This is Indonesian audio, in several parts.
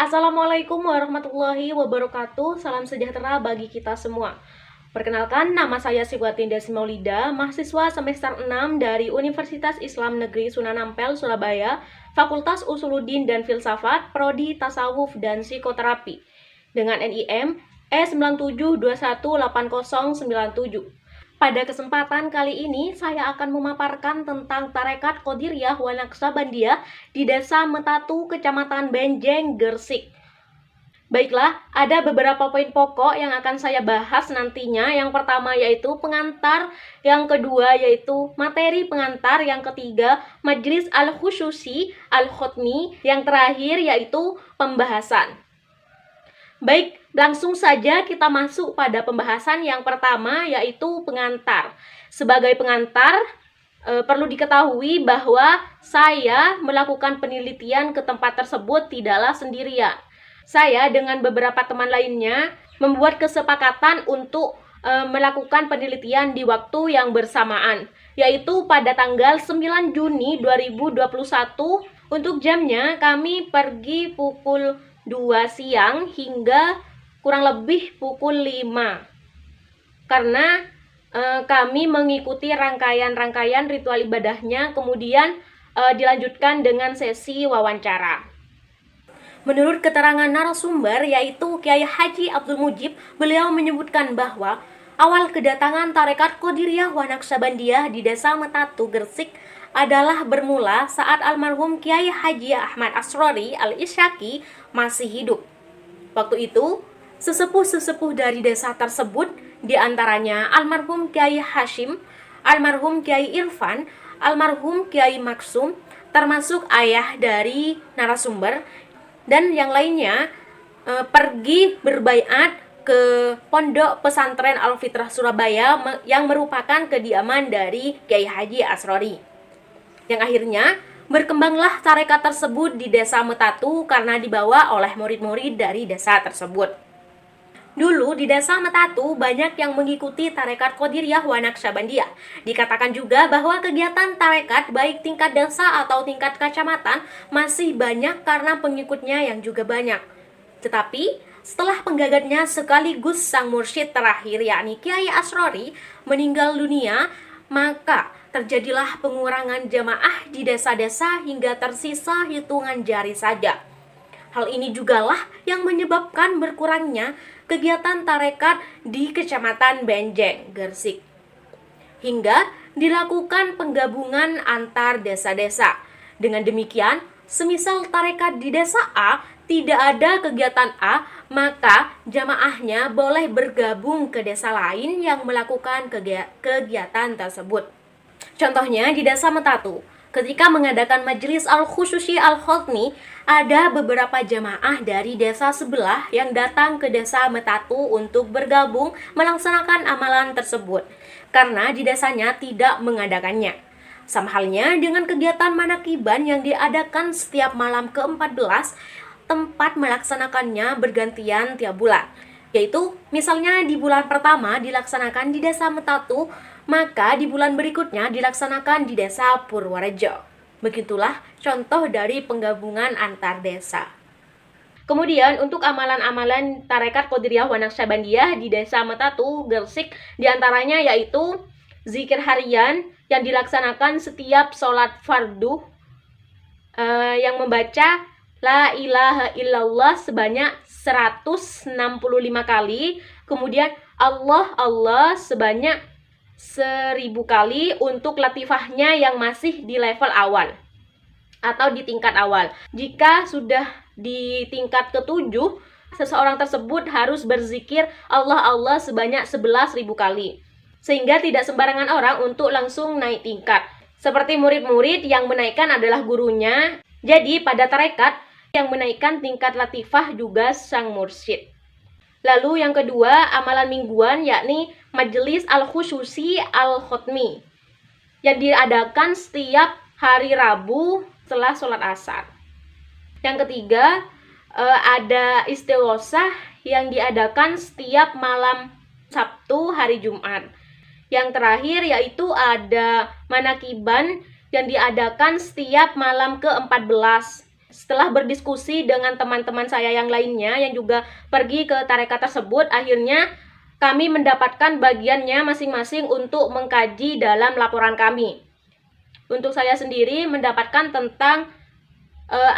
Assalamualaikum warahmatullahi wabarakatuh. Salam sejahtera bagi kita semua. Perkenalkan, nama saya Sigwatinda Simaulida, mahasiswa semester 6 dari Universitas Islam Negeri Sunan Ampel, Surabaya, Fakultas Usuluddin dan Filsafat, Prodi Tasawuf dan Psikoterapi, dengan NIM E97218097. Pada kesempatan kali ini, saya akan memaparkan tentang Tarekat Qadiriyah wa Naqsabandiyah di Desa Metatu, Kecamatan Benjeng, Gresik. Baiklah, ada beberapa poin pokok yang akan saya bahas nantinya. Yang pertama yaitu pengantar, yang kedua yaitu materi pengantar, yang ketiga Majlis Al-Khususi Al-Khotmi, yang terakhir yaitu pembahasan. Baik, langsung saja kita masuk pada pembahasan yang pertama yaitu pengantar. Sebagai pengantar, perlu diketahui bahwa saya melakukan penelitian ke tempat tersebut tidaklah sendirian. Saya dengan beberapa teman lainnya membuat kesepakatan untuk melakukan penelitian di waktu yang bersamaan, yaitu pada tanggal 9 Juni 2021. Untuk jamnya kami pergi pukul 2 siang hingga kurang lebih pukul 5. Karena kami mengikuti rangkaian ritual ibadahnya, kemudian dilanjutkan dengan sesi wawancara. Menurut keterangan narasumber yaitu Kiai Haji Abdul Mujib, beliau menyebutkan bahwa awal kedatangan Tarekat Qadiriyah wa Naqsabandiyah di Desa Metatu, Gresik adalah bermula saat almarhum Kiai Haji Ahmad Asrori Al-Isyaki masih hidup. Waktu itu, sesepuh-sesepuh dari desa tersebut, diantaranya almarhum Kiai Hashim, almarhum Kiai Irfan, almarhum Kiai Maksum, termasuk ayah dari narasumber, dan yang lainnya pergi berbaiat ke Pondok Pesantren Al-Fitrah Surabaya yang merupakan kediaman dari Kiai Haji Asrori. Yang akhirnya berkembanglah tarekat tersebut di Desa Metatu karena dibawa oleh murid-murid dari desa tersebut. Dulu di Desa Metatu banyak yang mengikuti Tarekat Qadiriyah wa Naqsabandiyah. Dikatakan juga bahwa kegiatan tarekat baik tingkat desa atau tingkat kecamatan masih banyak karena pengikutnya yang juga banyak. Tetapi setelah penggagatnya sekaligus sang mursyid terakhir yakni Kiai Asrori meninggal dunia, maka terjadilah pengurangan jamaah di desa-desa hingga tersisa hitungan jari saja. Hal ini jugalah yang menyebabkan berkurangnya kegiatan tarekat di Kecamatan Benjeng, Gresik. Hingga dilakukan penggabungan antar desa-desa. Dengan demikian, semisal tarekat di desa A tidak ada kegiatan A, maka jamaahnya boleh bergabung ke desa lain yang melakukan kegiatan tersebut. Contohnya di Desa Metatu, ketika mengadakan Majlis Al-Khususi Al-Khotmi, ada beberapa jamaah dari desa sebelah yang datang ke Desa Metatu untuk bergabung melaksanakan amalan tersebut, karena di desanya tidak mengadakannya. Sama halnya dengan kegiatan manakiban yang diadakan setiap malam ke-14, tempat melaksanakannya bergantian tiap bulan. Yaitu misalnya di bulan pertama dilaksanakan di Desa Metatu, maka di bulan berikutnya dilaksanakan di Desa Purworejo. Begitulah contoh dari penggabungan antar desa. Kemudian untuk amalan-amalan Tarekat Qadiriyah wa Naqsabandiyah di Desa Metatu, Gresik, diantaranya yaitu zikir harian yang dilaksanakan setiap sholat fardu, yang membaca La ilaha illallah sebanyak 165 kali, kemudian Allah sebanyak 1000 kali untuk latifahnya yang masih di level awal atau di tingkat awal. Jika sudah di tingkat ke-7, seseorang tersebut harus berzikir Allah sebanyak 11.000 kali. Sehingga tidak sembarangan orang untuk langsung naik tingkat. Seperti murid-murid yang menaikkan adalah gurunya. Jadi pada tarekat yang menaikkan tingkat latifah juga sang mursyid. Lalu yang kedua, amalan mingguan yakni Majelis Al-Khususi Al-Khotmi yang diadakan setiap hari Rabu setelah sholat asar. Yang ketiga, ada istighosah yang diadakan setiap malam Sabtu hari Jumat. Yang terakhir yaitu ada manakiban yang diadakan setiap malam ke-14 Setelah berdiskusi dengan teman-teman saya yang lainnya yang juga pergi ke tarekat tersebut, akhirnya kami mendapatkan bagiannya masing-masing untuk mengkaji dalam laporan kami. Untuk saya sendiri mendapatkan tentang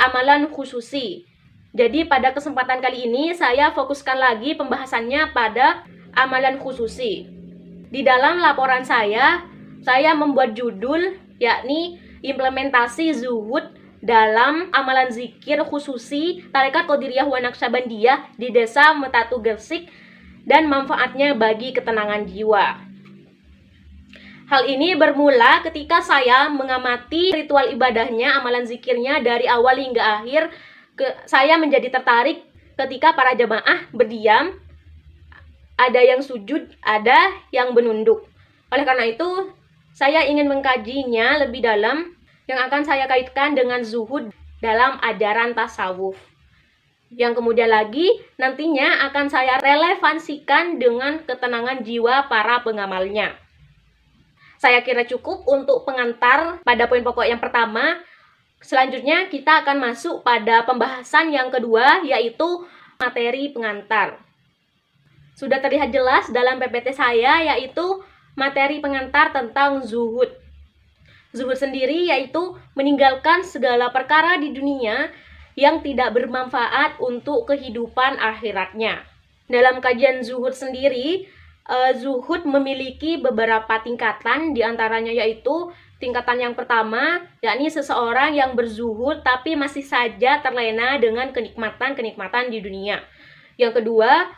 amalan khususi. Jadi pada kesempatan kali ini saya fokuskan lagi pembahasannya pada amalan khususi. Di dalam laporan saya membuat judul yakni implementasi zuhud dalam amalan zikir khususi Tarekat Qadiriyah wa Naqsyabandiyah di Desa Metatu Gresik dan manfaatnya bagi ketenangan jiwa. Hal ini bermula ketika saya mengamati ritual ibadahnya, amalan zikirnya dari awal hingga akhir. Saya menjadi tertarik ketika para jamaah berdiam, ada yang sujud, ada yang menunduk. Oleh karena itu, saya ingin mengkajinya lebih dalam yang akan saya kaitkan dengan zuhud dalam ajaran tasawuf. Yang kemudian lagi nantinya akan saya relevansikan dengan ketenangan jiwa para pengamalnya. Saya kira cukup untuk pengantar pada poin pokok yang pertama. Selanjutnya kita akan masuk pada pembahasan yang kedua, yaitu materi pengantar. Sudah terlihat jelas dalam PPT saya, yaitu materi pengantar tentang zuhud. Zuhud sendiri yaitu meninggalkan segala perkara di dunia yang tidak bermanfaat untuk kehidupan akhiratnya. Dalam kajian zuhud sendiri, zuhud memiliki beberapa tingkatan, diantaranya yaitu tingkatan yang pertama, yakni seseorang yang berzuhud tapi masih saja terlena dengan kenikmatan-kenikmatan di dunia. Yang kedua,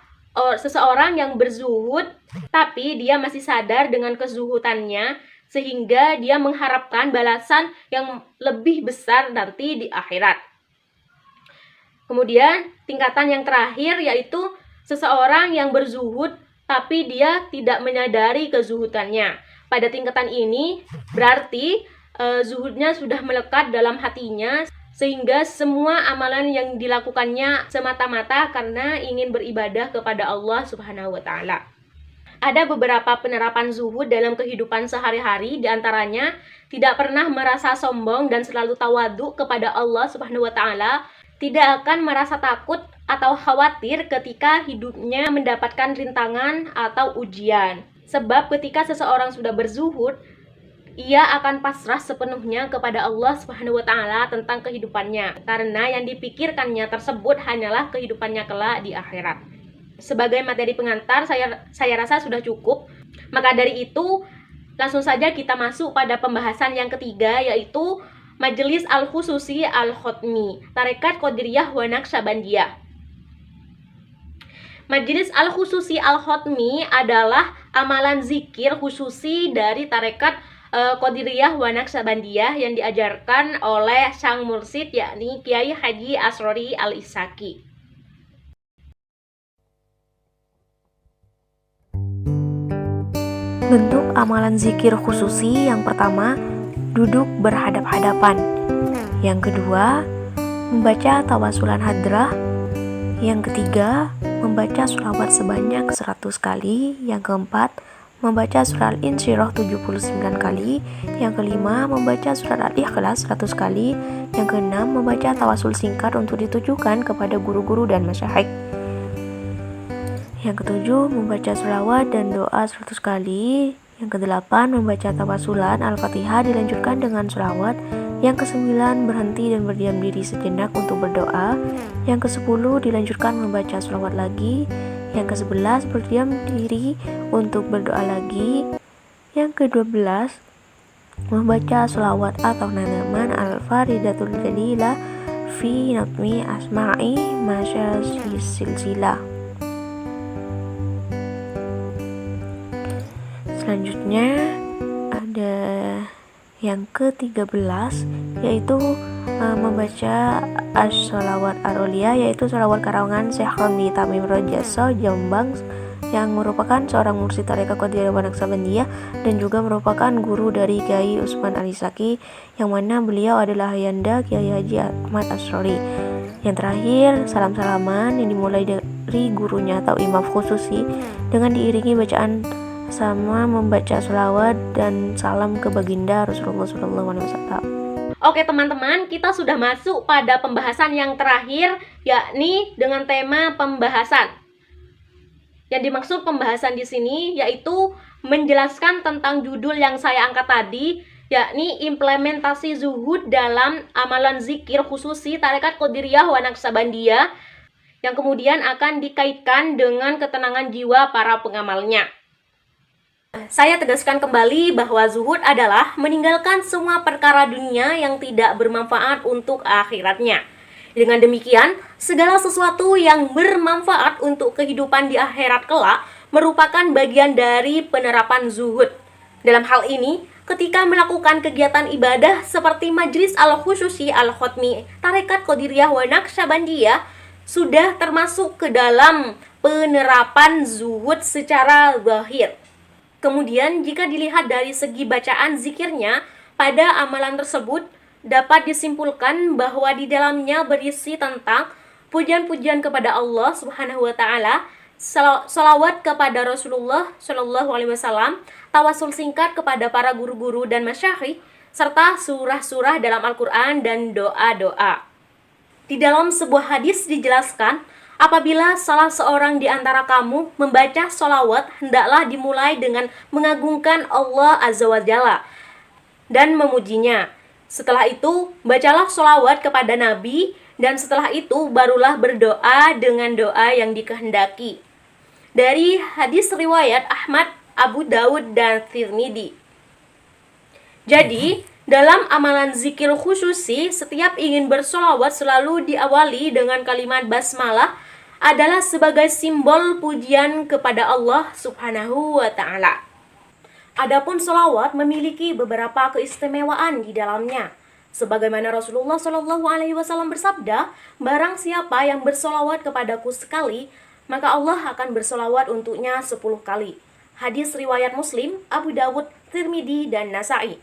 seseorang yang berzuhud tapi dia masih sadar dengan kezuhudannya sehingga dia mengharapkan balasan yang lebih besar nanti di akhirat. Kemudian tingkatan yang terakhir yaitu seseorang yang berzuhud tapi dia tidak menyadari kezuhudannya. Pada tingkatan ini berarti zuhudnya sudah melekat dalam hatinya sehingga semua amalan yang dilakukannya semata-mata karena ingin beribadah kepada Allah Subhanahu wa taala. Ada beberapa penerapan zuhud dalam kehidupan sehari-hari, diantaranya tidak pernah merasa sombong dan selalu tawadhu kepada Allah Subhanahu wa taala, tidak akan merasa takut atau khawatir ketika hidupnya mendapatkan rintangan atau ujian. Sebab ketika seseorang sudah berzuhud, ia akan pasrah sepenuhnya kepada Allah Subhanahu wa taala tentang kehidupannya, karena yang dipikirkannya tersebut hanyalah kehidupannya kelak di akhirat. Sebagai materi pengantar saya rasa sudah cukup. Maka dari itu, langsung saja kita masuk pada pembahasan yang ketiga, yaitu Majelis Al-Khususi Al-Khatmi, Tarekat Qadiriyah wa Naqsyabandiyah. Majelis Al-Khususi Al-Khatmi adalah amalan zikir khususi dari Tarekat Qadiriyah wa Naqsyabandiyah yang diajarkan oleh sang mursyid yakni Kiai Haji Asrori Al-Isaki. Bentuk amalan zikir khususi yang pertama, duduk berhadap-hadapan. Yang kedua, membaca tawasulan hadrah. Yang ketiga, membaca sholawat sebanyak 100 kali. Yang keempat, membaca surah Al-Insyirah 79 kali. Yang kelima, membaca surah Al-Ikhlas 100 kali. Yang keenam, membaca tawasul singkat untuk ditujukan kepada guru-guru dan masyayikh. Yang ketujuh, membaca sholawat dan doa 100 kali. Yang kedelapan, membaca tawasulan Al-Fatihah dilanjutkan dengan sholawat. Yang kesembilan, berhenti dan berdiam diri sejenak untuk berdoa. Yang kesepuluh, dilanjutkan membaca sholawat lagi. Yang ke-11, berdiam diri untuk berdoa lagi. Yang ke-12, membaca sholawat atau nanaman Al-Faridatul Jalilah fi natmi asma'i masya silsilah. Selanjutnya ada yang ke-13, yaitu membaca as-sholawat ar-uliyah, yaitu sholawat karangan Syekh Ramli Tamim Rajasa Jombang yang merupakan seorang mursyid Tarekat Qadiriyah wa Naqsyabandiyah dan juga merupakan guru dari Kiai Utsman Al-Isaki, yang mana beliau adalah ayahanda Kiai Haji Ahmad Asrori. Yang terakhir, salam-salaman yang dimulai dari gurunya atau imam khususi dengan diiringi bacaan sama membaca sholawat dan salam ke baginda Rasulullah SAW. Oke teman-teman, kita sudah masuk pada pembahasan yang terakhir, yakni dengan tema pembahasan. Yang dimaksud pembahasan di sini yaitu menjelaskan tentang judul yang saya angkat tadi, yakni implementasi zuhud dalam amalan zikir khususi tarekat Qadiriyah wa Naqsabandiyah, yang kemudian akan dikaitkan dengan ketenangan jiwa para pengamalnya. Saya tegaskan kembali bahwa zuhud adalah meninggalkan semua perkara dunia yang tidak bermanfaat untuk akhiratnya. Dengan demikian, segala sesuatu yang bermanfaat untuk kehidupan di akhirat kelak merupakan bagian dari penerapan zuhud. Dalam hal ini, ketika melakukan kegiatan ibadah seperti Majlis Al-Khususi Al-Khotmi Tarekat Qadiriyah wa Naqsabandiyah sudah termasuk ke dalam penerapan zuhud secara zahir. Kemudian, jika dilihat dari segi bacaan zikirnya, pada amalan tersebut dapat disimpulkan bahwa di dalamnya berisi tentang pujian-pujian kepada Allah Subhanahu wa taala, salawat kepada Rasulullah Shallallahu alaihi wasallam, tawasul singkat kepada para guru-guru dan masyayikh, serta surah-surah dalam Al-Qur'an dan doa-doa. Di dalam sebuah hadis dijelaskan, apabila salah seorang di antara kamu membaca sholawat, hendaklah dimulai dengan mengagungkan Allah Azza wa Jalla dan memujinya. Setelah itu, bacalah sholawat kepada Nabi, dan setelah itu barulah berdoa dengan doa yang dikehendaki. Dari hadis riwayat Ahmad, Abu Dawud, dan Tirmidzi. Jadi, dalam amalan zikir khususi, setiap ingin bersolawat selalu diawali dengan kalimat basmalah adalah sebagai simbol pujian kepada Allah Subhanahu wa ta'ala. Adapun solawat memiliki beberapa keistimewaan di dalamnya. Sebagaimana Rasulullah Shallallahu alaihi wasallam bersabda, barang siapa yang bersolawat kepadaku sekali, maka Allah akan bersolawat untuknya 10 kali. Hadis riwayat Muslim, Abu Dawud, Tirmidzi, dan Nasa'i.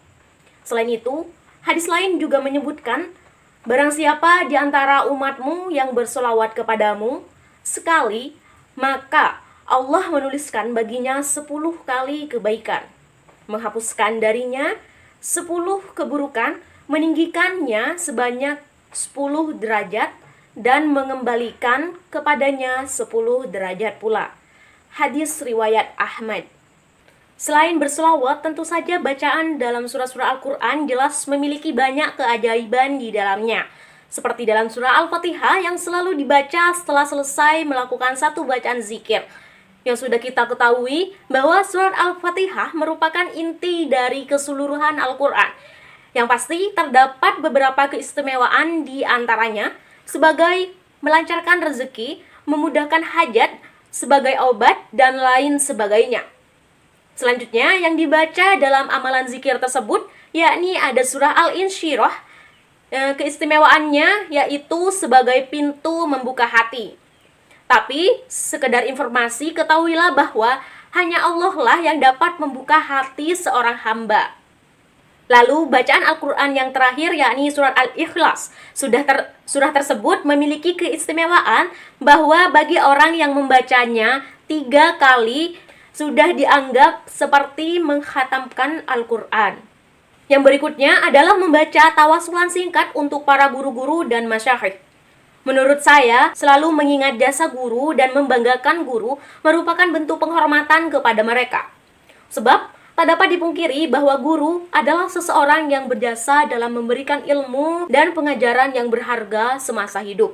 Selain itu, hadis lain juga menyebutkan, barang siapa di antara umatmu yang bersolawat kepadamu sekali, maka Allah menuliskan baginya 10 kali kebaikan, menghapuskan darinya 10 keburukan, meninggikannya sebanyak 10 derajat, dan mengembalikan kepadanya 10 derajat pula. Hadis riwayat Ahmad. Selain berselawat, tentu saja bacaan dalam surah-surah Al-Quran jelas memiliki banyak keajaiban di dalamnya. Seperti dalam surah Al-Fatihah yang selalu dibaca setelah selesai melakukan satu bacaan zikir. Yang sudah kita ketahui bahwa surat Al-Fatihah merupakan inti dari keseluruhan Al-Quran. Yang pasti terdapat beberapa keistimewaan di antaranya sebagai melancarkan rezeki, memudahkan hajat, sebagai obat, dan lain sebagainya. Selanjutnya yang dibaca dalam amalan zikir tersebut yakni ada surah Al-Insyirah. Keistimewaannya yaitu sebagai pintu membuka hati. Tapi sekedar informasi, ketahuilah bahwa hanya Allah lah yang dapat membuka hati seorang hamba. Lalu bacaan Al-Quran yang terakhir yakni surat Al-Ikhlas. Surah tersebut memiliki keistimewaan bahwa bagi orang yang membacanya 3 kali sudah dianggap seperti mengkhatamkan Al-Quran. Yang berikutnya adalah membaca tawasulan singkat untuk para guru-guru dan masyayikh. Menurut saya, selalu mengingat jasa guru dan membanggakan guru merupakan bentuk penghormatan kepada mereka. Sebab, tak dapat dipungkiri bahwa guru adalah seseorang yang berjasa dalam memberikan ilmu dan pengajaran yang berharga semasa hidup.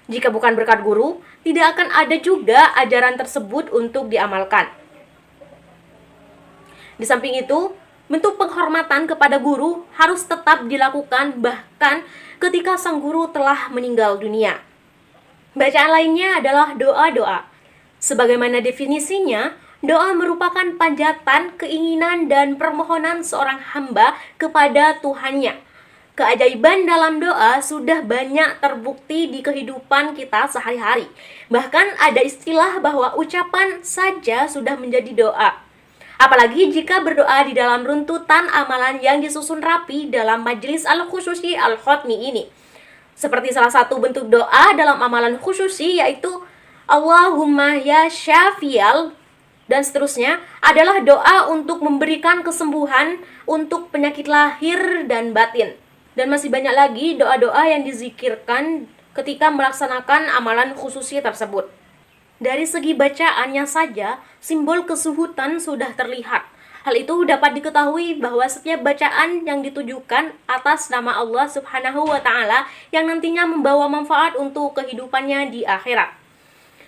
Jika bukan berkat guru, tidak akan ada juga ajaran tersebut untuk diamalkan. Di samping itu, bentuk penghormatan kepada guru harus tetap dilakukan bahkan ketika sang guru telah meninggal dunia. Bacaan lainnya adalah doa-doa. Sebagaimana definisinya, doa merupakan panjatan, keinginan, dan permohonan seorang hamba kepada Tuhannya. Keajaiban dalam doa sudah banyak terbukti di kehidupan kita sehari-hari. Bahkan ada istilah bahwa ucapan saja sudah menjadi doa. Apalagi jika berdoa di dalam runtutan amalan yang disusun rapi dalam Majlis Al-Khususi Al-Khotmi ini. Seperti salah satu bentuk doa dalam amalan khususi yaitu Allahumma ya syafial, dan seterusnya adalah doa untuk memberikan kesembuhan untuk penyakit lahir dan batin. Dan masih banyak lagi doa-doa yang dizikirkan ketika melaksanakan amalan khususi tersebut. Dari segi bacaannya saja, simbol kesuhutan sudah terlihat. Hal itu dapat diketahui bahwa setiap bacaan yang ditujukan atas nama Allah Subhanahu wa Ta'ala yang nantinya membawa manfaat untuk kehidupannya di akhirat.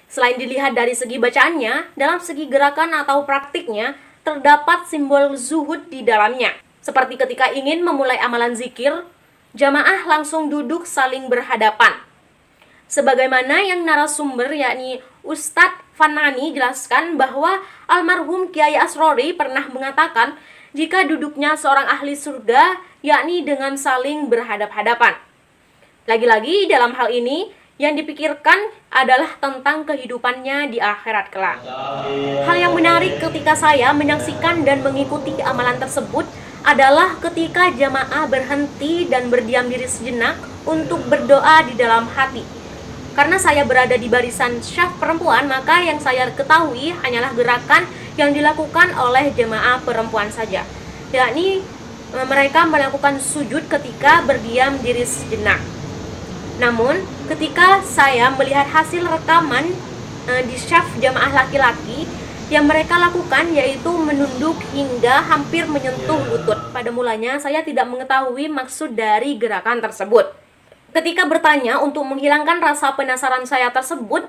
Selain dilihat dari segi bacaannya, dalam segi gerakan atau praktiknya terdapat simbol zuhud di dalamnya. Seperti ketika ingin memulai amalan zikir, jamaah langsung duduk saling berhadapan. Sebagaimana yang narasumber yakni Ustadz Fanani jelaskan bahwa almarhum Kiai Asrori pernah mengatakan jika duduknya seorang ahli surga yakni dengan saling berhadap-hadapan. Lagi-lagi dalam hal ini yang dipikirkan adalah tentang kehidupannya di akhirat kelak. Hal yang menarik ketika saya menyaksikan dan mengikuti amalan tersebut adalah ketika jamaah berhenti dan berdiam diri sejenak untuk berdoa di dalam hati. Karena saya berada di barisan syaf perempuan, maka yang saya ketahui hanyalah gerakan yang dilakukan oleh jemaah perempuan saja, yakni mereka melakukan sujud ketika berdiam diri sejenak. Namun, ketika saya melihat hasil rekaman di syaf jamaah laki-laki, yang mereka lakukan yaitu menunduk hingga hampir menyentuh lutut. Pada mulanya, saya tidak mengetahui maksud dari gerakan tersebut. Ketika bertanya untuk menghilangkan rasa penasaran saya tersebut,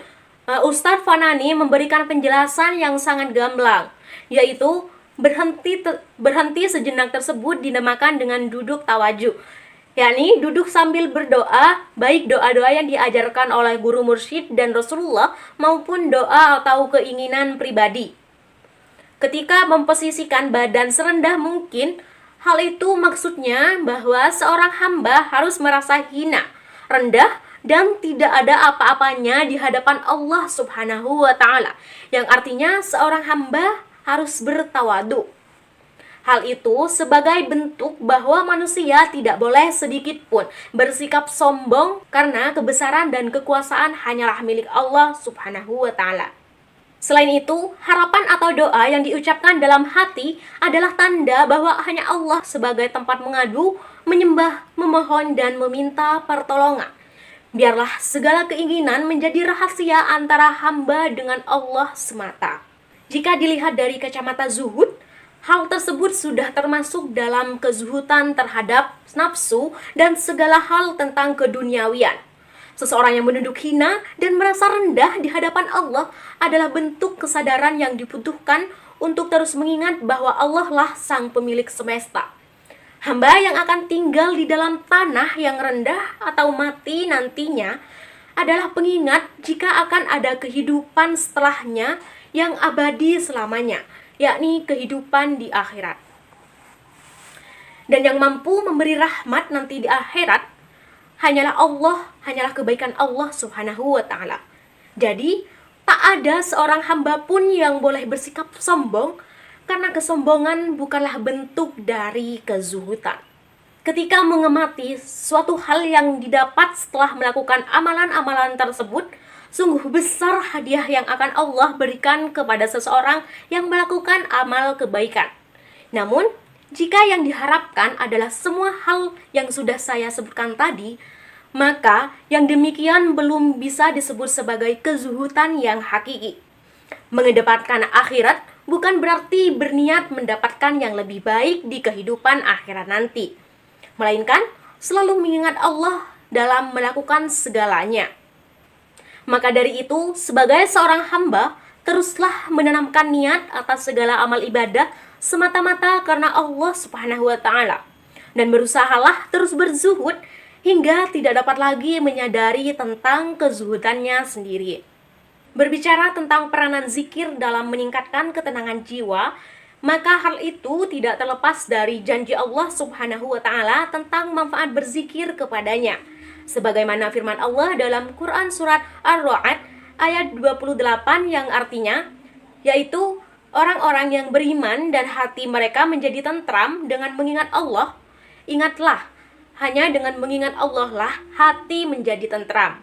Ustadz Fanani memberikan penjelasan yang sangat gamblang, yaitu berhenti sejenak tersebut dinamakan dengan duduk tawajuh, yakni duduk sambil berdoa, baik doa-doa yang diajarkan oleh guru mursyid dan Rasulullah maupun doa atau keinginan pribadi. Ketika memposisikan badan serendah mungkin, hal itu maksudnya bahwa seorang hamba harus merasa hina, rendah, dan tidak ada apa-apanya di hadapan Allah Subhanahu wa Ta'ala, yang artinya seorang hamba harus bertawadu. Hal itu sebagai bentuk bahwa manusia tidak boleh sedikit pun bersikap sombong karena kebesaran dan kekuasaan hanyalah milik Allah Subhanahu wa Ta'ala. Selain itu, harapan atau doa yang diucapkan dalam hati adalah tanda bahwa hanya Allah sebagai tempat mengadu, menyembah, memohon, dan meminta pertolongan. Biarlah segala keinginan menjadi rahasia antara hamba dengan Allah semata. Jika dilihat dari kacamata zuhud, hal tersebut sudah termasuk dalam kezuhudan terhadap nafsu dan segala hal tentang keduniawian. Seseorang yang menunduk hina dan merasa rendah di hadapan Allah adalah bentuk kesadaran yang dibutuhkan untuk terus mengingat bahwa Allah lah sang pemilik semesta. Hamba yang akan tinggal di dalam tanah yang rendah atau mati nantinya adalah pengingat jika akan ada kehidupan setelahnya yang abadi selamanya, yakni kehidupan di akhirat. Dan yang mampu memberi rahmat nanti di akhirat hanyalah Allah, hanyalah kebaikan Allah Subhanahu wa Ta'ala. Jadi, tak ada seorang hamba pun yang boleh bersikap sombong, karena kesombongan bukanlah bentuk dari kezuhudan. Ketika mengemati suatu hal yang didapat setelah melakukan amalan-amalan tersebut, sungguh besar hadiah yang akan Allah berikan kepada seseorang yang melakukan amal kebaikan. Namun, jika yang diharapkan adalah semua hal yang sudah saya sebutkan tadi, maka yang demikian belum bisa disebut sebagai kezuhudan yang hakiki. Mengedepankan akhirat bukan berarti berniat mendapatkan yang lebih baik di kehidupan akhirat nanti, melainkan selalu mengingat Allah dalam melakukan segalanya. Maka dari itu, sebagai seorang hamba, teruslah menanamkan niat atas segala amal ibadah semata-mata karena Allah Subhanahu wa Ta'ala, dan berusahalah terus berzuhud hingga tidak dapat lagi menyadari tentang kezuhudannya sendiri. Berbicara tentang peranan zikir dalam meningkatkan ketenangan jiwa, maka hal itu tidak terlepas dari janji Allah Subhanahu wa Ta'ala tentang manfaat berzikir kepadanya. Sebagaimana firman Allah dalam Quran surat Ar-Ra'd ayat 28 yang artinya, yaitu orang-orang yang beriman dan hati mereka menjadi tentram dengan mengingat Allah. Ingatlah, hanya dengan mengingat Allah lah hati menjadi tentram.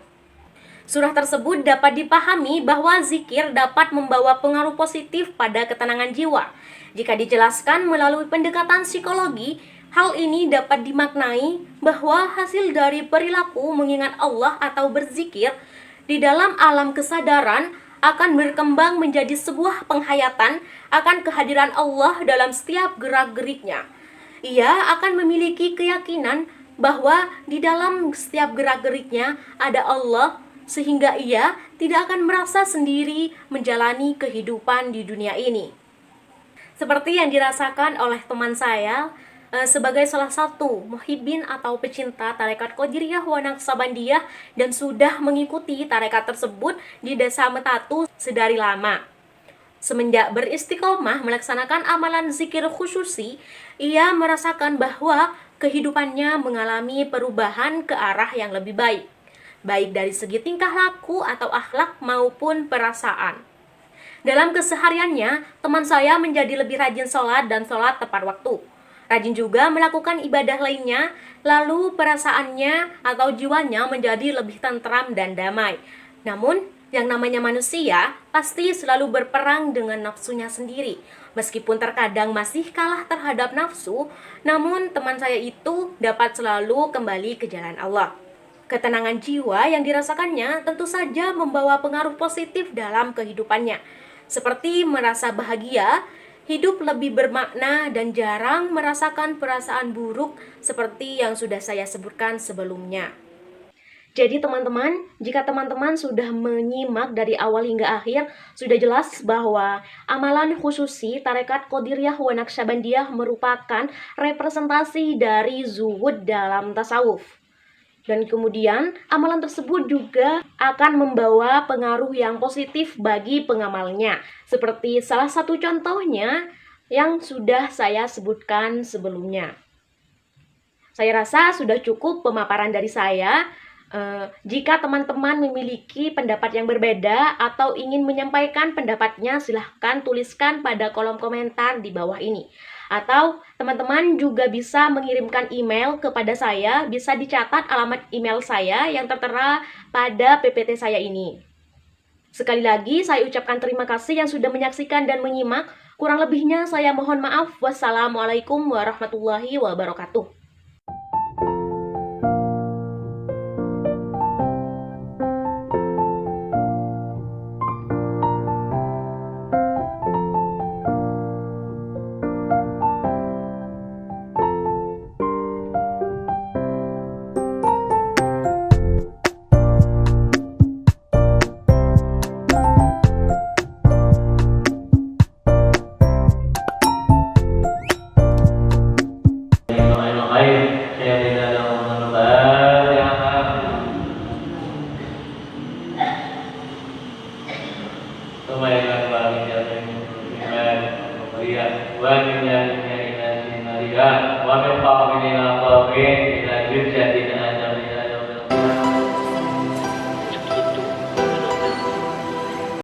Surah tersebut dapat dipahami bahwa zikir dapat membawa pengaruh positif pada ketenangan jiwa. Jika dijelaskan melalui pendekatan psikologi, Hal ini dapat dimaknai bahwa hasil dari perilaku mengingat Allah atau berzikir di dalam alam kesadaran akan berkembang menjadi sebuah penghayatan akan kehadiran Allah dalam setiap gerak-geriknya. Ia akan memiliki keyakinan bahwa di dalam setiap gerak-geriknya ada Allah, sehingga ia tidak akan merasa sendiri menjalani kehidupan di dunia ini. Seperti yang dirasakan oleh teman saya sebagai salah satu muhibbin atau pecinta tarekat Qadiriyah wa Naqsabandiyah dan sudah mengikuti tarekat tersebut di Desa Metatu sedari lama. Semenjak beristiqomah melaksanakan amalan zikir khususi, ia merasakan bahwa kehidupannya mengalami perubahan ke arah yang lebih baik, baik dari segi tingkah laku atau akhlak maupun perasaan. Dalam kesehariannya, teman saya menjadi lebih rajin sholat dan sholat tepat waktu. Rajin juga melakukan ibadah lainnya, lalu perasaannya atau jiwanya menjadi lebih tentram dan damai. Namun, yang namanya manusia pasti selalu berperang dengan nafsunya sendiri. Meskipun terkadang masih kalah terhadap nafsu, namun teman saya itu dapat selalu kembali ke jalan Allah. Ketenangan jiwa yang dirasakannya tentu saja membawa pengaruh positif dalam kehidupannya, seperti merasa bahagia, hidup lebih bermakna, dan jarang merasakan perasaan buruk seperti yang sudah saya sebutkan sebelumnya. Jadi teman-teman, jika teman-teman sudah menyimak dari awal hingga akhir, sudah jelas bahwa amalan khususi tarekat Qadiriyah wa Naqsabandiyah merupakan representasi dari zuhud dalam tasawuf. Dan kemudian amalan tersebut juga akan membawa pengaruh yang positif bagi pengamalnya. Seperti salah satu contohnya yang sudah saya sebutkan sebelumnya. Saya rasa sudah cukup pemaparan dari saya. Jika teman-teman memiliki pendapat yang berbeda atau ingin menyampaikan pendapatnya, silahkan tuliskan pada kolom komentar di bawah ini. Atau teman-teman juga bisa mengirimkan email kepada saya, bisa dicatat alamat email saya yang tertera pada PPT saya ini. Sekali lagi saya ucapkan terima kasih yang sudah menyaksikan dan menyimak. Kurang lebihnya saya mohon maaf. Wassalamualaikum warahmatullahi wabarakatuh. wa min qabilina qawmin ila jujjatina